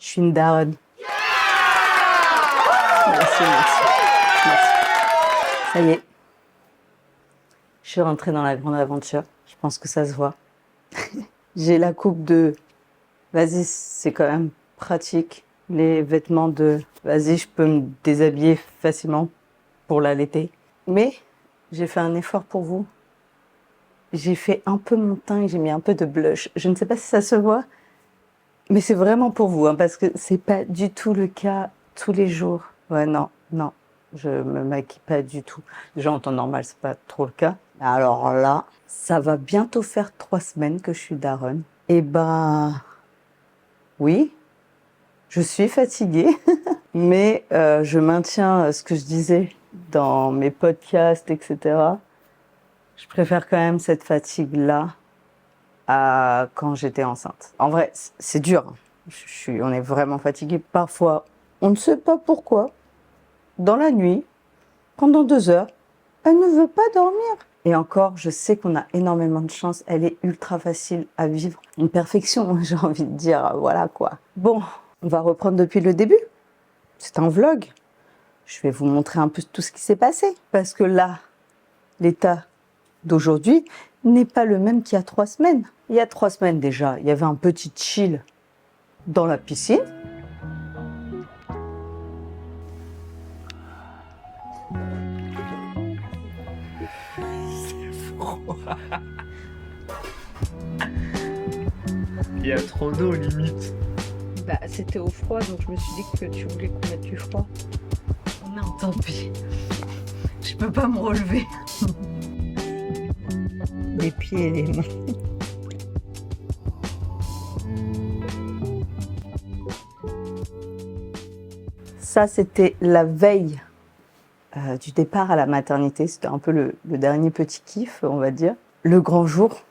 Je suis une daronne. Merci, merci. Merci. Ça y est. Je suis rentrée dans la grande aventure. Je pense que ça se voit. J'ai la coupe de... Vas-y, c'est quand même pratique. Les vêtements de... Vas-y, je peux me déshabiller facilement pour l'allaiter. Mais j'ai fait un effort pour vous. J'ai fait un peu mon teint et j'ai mis un peu de blush. Je ne sais pas si ça se voit, mais c'est vraiment pour vous, hein, parce que c'est pas du tout le cas tous les jours. Ouais, non, non, je me maquille pas du tout. Déjà, en temps normal, c'est pas trop le cas. Alors là, ça va bientôt faire 3 semaines que je suis daronne. Et ben, oui, je suis fatiguée, mais je maintiens ce que je disais dans mes podcasts, etc. Je préfère quand même cette fatigue-là à quand j'étais enceinte. En vrai, c'est dur. On est vraiment fatigué. Parfois, on ne sait pas pourquoi. Dans la nuit, pendant 2 heures, elle ne veut pas dormir. Et encore, je sais qu'on a énormément de chance. Elle est ultra facile à vivre. Une perfection, j'ai envie de dire. Voilà quoi. Bon, on va reprendre depuis le début. C'est un vlog. Je vais vous montrer un peu tout ce qui s'est passé. Parce que là, l'état d'aujourd'hui n'est pas le même qu'il y a 3 semaines. Il y a 3 semaines déjà, il y avait un petit chill dans la piscine. Il y a trop d'eau limite. Bah, c'était au froid, donc je me suis dit que tu voulais qu'on mette du froid. Non, tant pis. Je peux pas me relever. Les pieds et les mains. Ça, c'était la veille du départ à la maternité. C'était un peu le dernier petit kiff, on va dire. Le grand jour.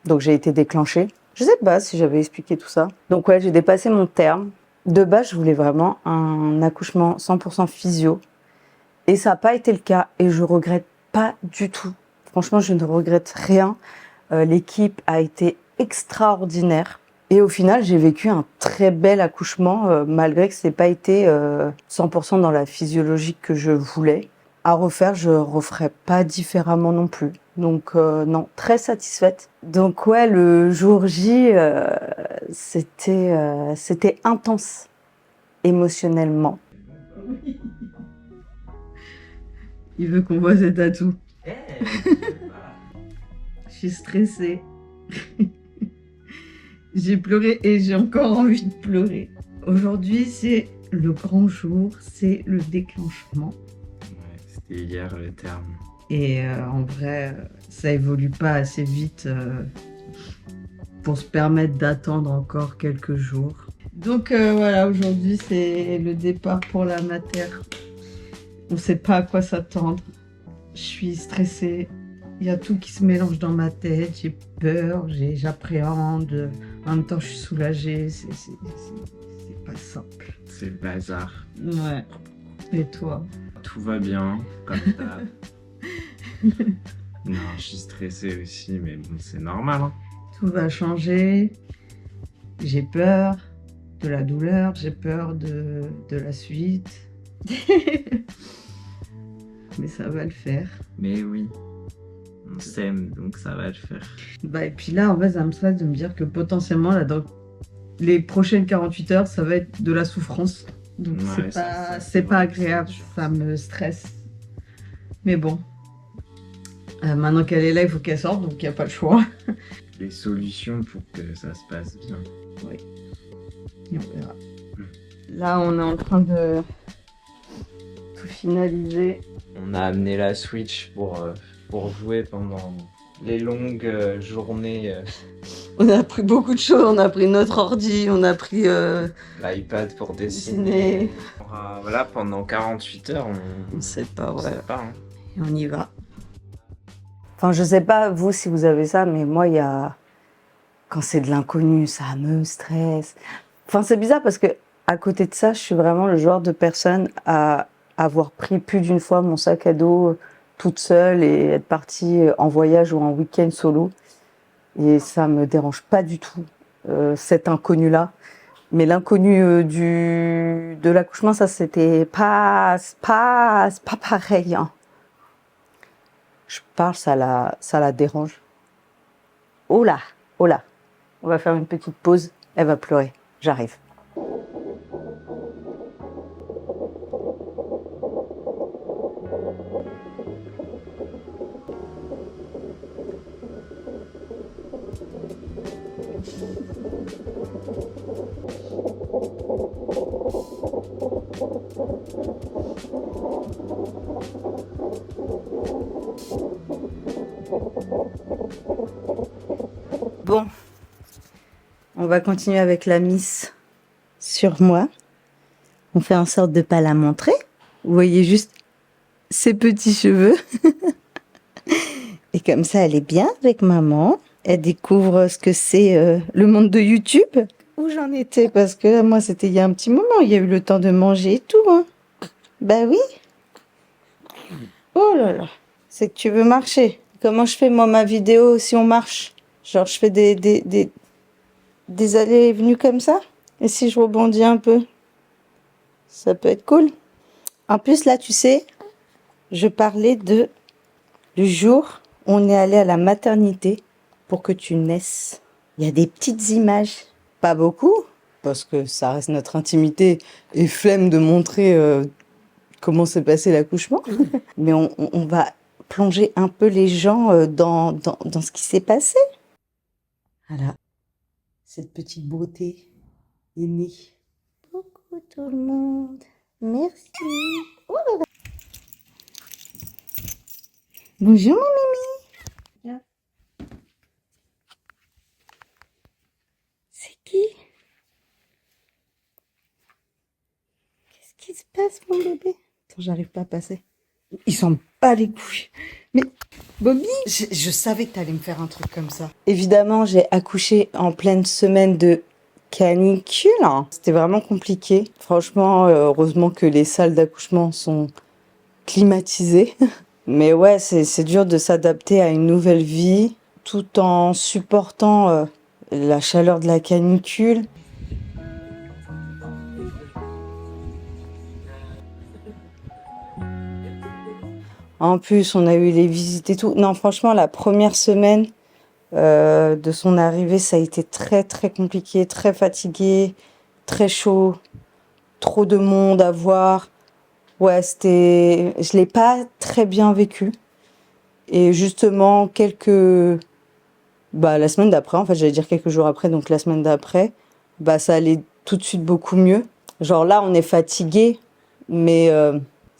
Donc, j'ai été déclenchée. Je sais pas si j'avais expliqué tout ça. Donc, ouais, j'ai dépassé mon terme. De base, je voulais vraiment un accouchement 100% physio. Et ça n'a pas été le cas. Et je regrette pas du tout. Franchement, je ne regrette rien. L'équipe a été extraordinaire. Et au final, j'ai vécu un très bel accouchement, malgré que ce n'ait pas été 100% dans la physiologie que je voulais. À refaire, je ne referais pas différemment non plus. Donc non, très satisfaite. Donc ouais, le jour J, c'était intense émotionnellement. Il veut qu'on voit ses tatous. Je suis stressée. J'ai pleuré et j'ai encore envie de pleurer. Aujourd'hui, c'est le grand jour, c'est le déclenchement. Ouais, c'était hier le terme. Et en vrai, ça évolue pas assez vite pour se permettre d'attendre encore quelques jours. Donc voilà, aujourd'hui, c'est le départ pour la mater. On sait pas à quoi s'attendre. Je suis stressée. Il y a tout qui se mélange dans ma tête. J'ai peur, j'appréhende. En même temps, je suis soulagée. C'est pas simple. C'est le bazar. Ouais. Et toi? Tout va bien, comme d'hab. Non, je suis stressée aussi, mais bon, c'est normal. Hein. Tout va changer. J'ai peur de la douleur. J'ai peur de la suite. Mais ça va le faire. Mais oui, on s'aime, donc ça va le faire. Bah, et puis là, en fait, ça me stresse de me dire que potentiellement, là, dans les prochaines 48 heures, ça va être de la souffrance. Donc Ouais, c'est pas agréable, ça me stresse. Mais bon, maintenant qu'elle est là, il faut qu'elle sorte, donc il n'y a pas le choix. Les solutions pour que ça se passe bien. Oui, et on verra. Là, on est en train de tout finaliser. On a amené la Switch pour jouer pendant les longues journées. On a pris beaucoup de choses, on a pris notre ordi, on a pris L'iPad pour dessiner. dessiner. Voilà, pendant 48 heures, On sait pas, on ouais. sait pas. Hein. Et on y va. Enfin, je sais pas, vous, si vous avez ça, mais moi, il y a... Quand c'est de l'inconnu, ça me stresse. Enfin, c'est bizarre parce que à côté de ça, je suis vraiment le genre de personne à avoir pris plus d'une fois mon sac à dos toute seule et être partie en voyage ou en week-end solo. Et ça me dérange pas du tout, cet inconnu-là. Mais l'inconnu de l'accouchement, ça, c'était c'est pas pareil, hein. Je parle, ça la dérange. Oh là, oh là. On va faire une petite pause. Elle va pleurer. J'arrive. Bon, on va continuer avec la miss sur moi. On fait en sorte de ne pas la montrer. Vous voyez juste ses petits cheveux. Et comme ça, elle est bien avec maman. Elle découvre ce que c'est le monde de YouTube. Où j'en étais, parce que moi, c'était il y a un petit moment. Il y a eu le temps de manger et tout, hein. Bah oui. Oh là là. C'est que tu veux marcher. Comment je fais, moi, ma vidéo, si on marche? Genre, je fais des allées et venues comme ça? Et si je rebondis un peu? Ça peut être cool. En plus, là, tu sais, je parlais du jour où on est allé à la maternité pour que tu naisses. Il y a des petites images. Pas beaucoup, parce que ça reste notre intimité et flemme de montrer comment s'est passé l'accouchement. Mais on va plonger un peu les gens dans ce qui s'est passé. Voilà. Cette petite beauté est née. Coucou tout le monde. Merci. Oh là là. Bonjour mon mimi. C'est qui? Qu'est-ce qui se passe mon bébé? Attends, j'arrive pas à passer. Il s'en bat les couilles. Mais Bobby, je savais que t'allais me faire un truc comme ça. Évidemment, j'ai accouché en pleine semaine de canicule. C'était vraiment compliqué. Franchement, heureusement que les salles d'accouchement sont climatisées. Mais ouais, c'est dur de s'adapter à une nouvelle vie tout en supportant la chaleur de la canicule. En plus, on a eu les visites et tout. Non, franchement, la première semaine de son arrivée, ça a été très, très compliqué, très fatigué, très chaud, trop de monde à voir. Ouais, je l'ai pas très bien vécu. Et justement, la semaine d'après, en fait, j'allais dire quelques jours après, donc la semaine d'après, ça allait tout de suite beaucoup mieux. Genre là, on est fatigué, mais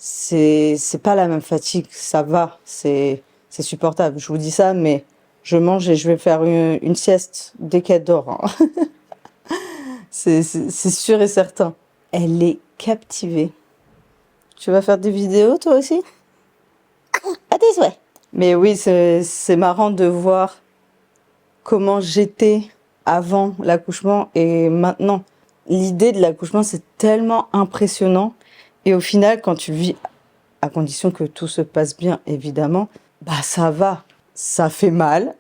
c'est pas la même fatigue, ça va, c'est supportable. Je vous dis ça, mais je mange et je vais faire une sieste dès qu'elle dort, hein. C'est sûr et certain. Elle est captivée. Tu vas faire des vidéos toi aussi? À tes souhaits. Mais oui, c'est marrant de voir comment j'étais avant l'accouchement et maintenant. L'idée de l'accouchement, c'est tellement impressionnant. Et au final, quand tu vis, à condition que tout se passe bien, évidemment, ça va. Ça fait mal.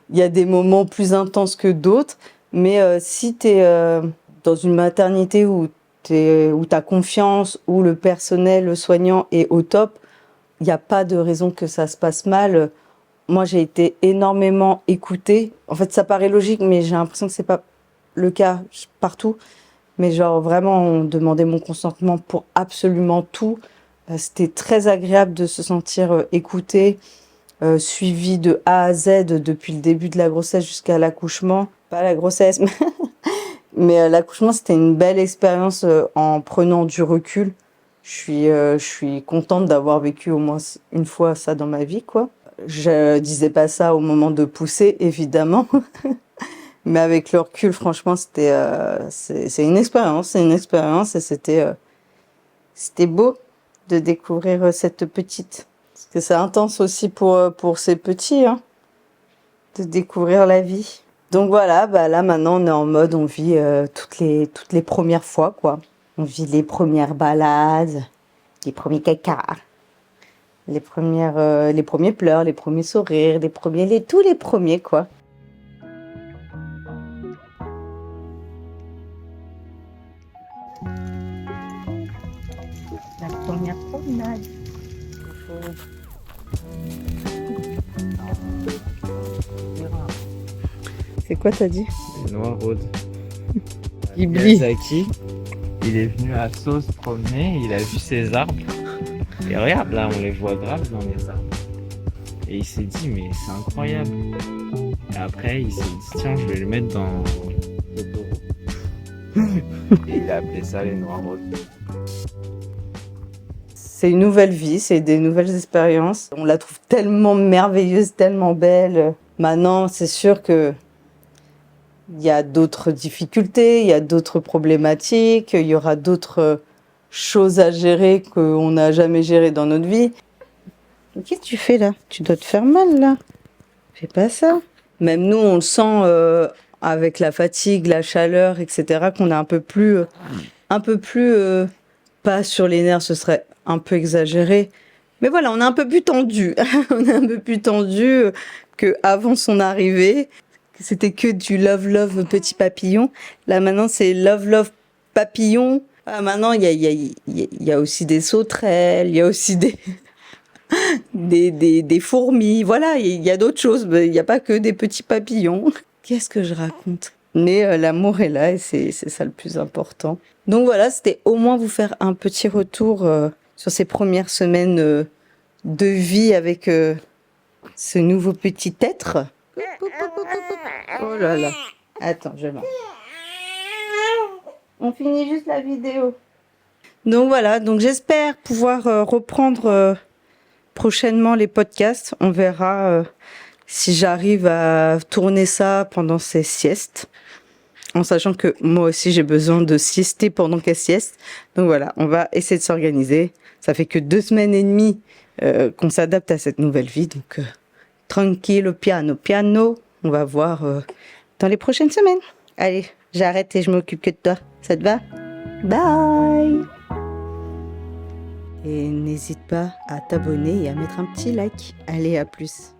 Il y a des moments plus intenses que d'autres. Mais si tu es dans une maternité où tu as confiance, où le personnel, le soignant est au top, il n'y a pas de raison que ça se passe mal. Moi, j'ai été énormément écoutée. En fait, ça paraît logique, mais j'ai l'impression que c'est pas le cas partout. Mais genre, vraiment, on demandait mon consentement pour absolument tout. C'était très agréable de se sentir écouté, suivi de A à Z depuis le début de la grossesse jusqu'à l'accouchement. Pas la grossesse, mais l'accouchement, c'était une belle expérience en prenant du recul. Je suis contente d'avoir vécu au moins une fois ça dans ma vie, quoi. Je disais pas ça au moment de pousser, évidemment. Mais avec le recul, franchement, c'est une expérience et c'était beau de découvrir cette petite. Parce que c'est intense aussi pour ces petits, hein, de découvrir la vie. Donc voilà, là maintenant on est en mode, on vit toutes les premières fois, quoi. On vit les premières balades, les premiers cacas, les premiers pleurs, les premiers sourires, tous les premiers, quoi. La première promenade. C'est quoi t'as dit? Les Noirs-Rhodes. Ghibli. Miyazaki, il est venu à Sceaux se promener, il a vu ces arbres. Et regarde, là, on les voit grave dans les arbres. Et il s'est dit, mais c'est incroyable. Et après, il s'est dit, tiens, je vais le mettre dans Totoro. Et il a appelé ça les Noirs-Rhodes. C'est une nouvelle vie, c'est des nouvelles expériences. On la trouve tellement merveilleuse, tellement belle. Maintenant, c'est sûr que il y a d'autres difficultés, il y a d'autres problématiques, il y aura d'autres choses à gérer qu'on n'a jamais gérées dans notre vie. Qu'est-ce que tu fais là? Tu dois te faire mal là. Fais pas ça. Même nous, on le sent avec la fatigue, la chaleur, etc., qu'on est un peu plus, pas sur les nerfs, ce serait un peu exagéré. Mais voilà, on est un peu plus tendu. On est un peu plus tendu qu'avant son arrivée. C'était que du love, love, petit papillon. Là, maintenant, c'est love, love, papillon. Ah, maintenant, il y a aussi des sauterelles, il y a aussi des fourmis. Voilà, il y a d'autres choses. Il n'y a pas que des petits papillons. Qu'est-ce que je raconte? Mais l'amour est là et c'est ça le plus important. Donc voilà, c'était au moins vous faire un petit retour sur ces premières semaines de vie avec ce nouveau petit être. Oh là là. Attends, je marche. On finit juste la vidéo. Donc voilà, donc j'espère pouvoir reprendre prochainement les podcasts. On verra si j'arrive à tourner ça pendant ces siestes. En sachant que moi aussi j'ai besoin de siester pendant qu'elle sieste. Donc voilà, on va essayer de s'organiser. Ça fait que 2 semaines et demie qu'on s'adapte à cette nouvelle vie. Donc tranquille, piano, piano. On va voir dans les prochaines semaines. Allez, j'arrête et je m'occupe que de toi. Ça te va? Bye! Et n'hésite pas à t'abonner et à mettre un petit like. Allez, à plus!